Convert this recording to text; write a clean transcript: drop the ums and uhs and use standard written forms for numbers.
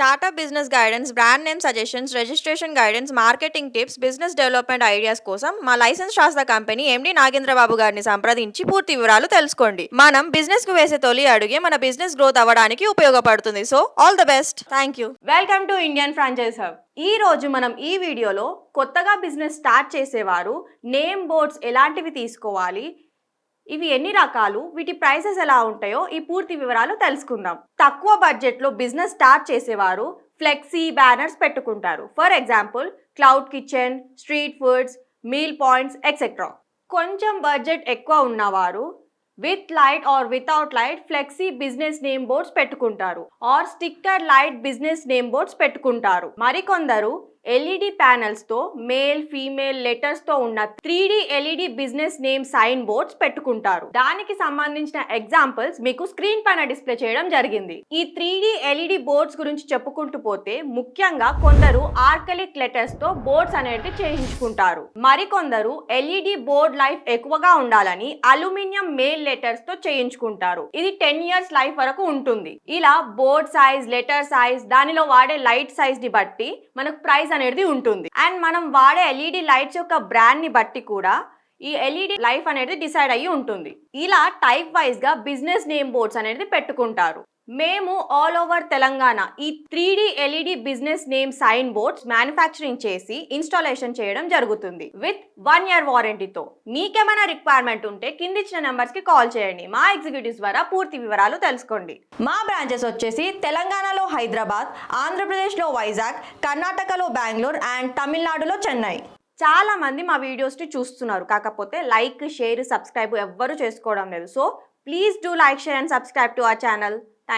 Startup business guidance, brand name suggestions, registration guidance, marketing tips, business development ideas కోసం మా licence శాస్త్ర company MD Nagendra Babu గారిని సంప్రదించి పూర్తి వివరాలు తెలుసుకోండి. మనం బిజినెస్ కు వేసే తొలి అడుగే మన బిజినెస్ గ్రోత్ అవ్వడానికి ఉపయోగపడుతుంది. So all the best. Thank you. Welcome to Indian franchise hub. ఈ రోజు మనం ఈ వీడియోలో కొత్తగా బిజినెస్ స్టార్ట్ చేసేవారు నేమ్ బోర్డ్స్ ఎలాంటివి తీసుకోవాలి, ఇవి ఎన్ని రకాలు, వీటి ప్రైసెస్ ఎలా ఉంటాయో ఈ పూర్తి వివరాలు తెలుసుకుందాం. తక్కువ బడ్జెట్లో బిజినెస్ స్టార్ట్ చేసేవారు ఫ్లెక్సీ బ్యానర్స్ పెట్టుకుంటారు. For example cloud kitchen, street foods, meal points etcetera. కొంచెం బడ్జెట్ ఎక్కువ ఉన్నవారు with light or without light flexi business name boards పెట్టుకుంటారు or sticker light business name boards పెట్టుకుంటారు. మరికొందరు ఎల్ఈడి ప్యానెల్స్ తో male female letters తో ఉన్న 3D LED business name sign boards పెట్టుకుంటారు. దానికి సంబంధించిన ఎగ్జాంపుల్స్ మీకు స్క్రీన్ పైన డిస్ప్లే చేయడం జరిగింది. ఈ 3D ఎల్ఈడి బోర్డ్స్ గురించి చెప్పుకుంటూ పోతే ముఖ్యంగా కొందరు ఆర్కలిక్ లెటర్స్ తో బోర్డ్స్ అనేది చేయించుకుంటారు. మరికొందరు ఎల్ఈడి బోర్డ్ లైఫ్ ఎక్కువగా ఉండాలని అల్యూమినియం మేల్ లెటర్స్ తో చేయించుకుంటారు. ఇది 10 years లైఫ్ వరకు ఉంటుంది. ఇలా బోర్డ్ సైజ్, లెటర్ సైజ్, దానిలో వాడే లైట్ సైజ్ ని బట్టి మనకు ప్రైస్ అనేది ఉంటుంది. అండ్ మనం వాడే ఎల్ఈడి లైట్స్ యొక్క బ్రాండ్ ని బట్టి కూడా ఈ ఎల్ఈడి లైఫ్ అనేది డిసైడ్ అయ్యి ఉంటుంది. ఇలా టైప్ వైజ్ గా బిజినెస్ నేమ్ బోర్డ్స్ అనేది పెట్టుకుంటారు. మేము ఆల్ ఓవర్ తెలంగాణ ఈ 3D LED business name sign boards manufacturing చేసి ఇన్స్టాలేషన్ చేయడం జరుగుతుంది విత్ 1 year వారంటీతో. మీకేమైనా రిక్వైర్మెంట్ ఉంటే కింద ఇచ్చిన నెంబర్స్ కి కాల్ చేయండి. మా ఎగ్జిక్యూటివ్స్ ద్వారా పూర్తి వివరాలు తెలుసుకోండి. మా బ్రాంచెస్ వచ్చేసి తెలంగాణలో హైదరాబాద్, ఆంధ్రప్రదేశ్లో వైజాగ్, కర్ణాటకలో బెంగళూరు అండ్ తమిళనాడులో చెన్నై. చాలా మంది మా వీడియోస్ని చూస్తున్నారు, కాకపోతే లైక్, షేర్, సబ్స్క్రైబ్ ఎవ్వరూ చేసుకోవడం లేదు. So please do like, share and subscribe to our channel.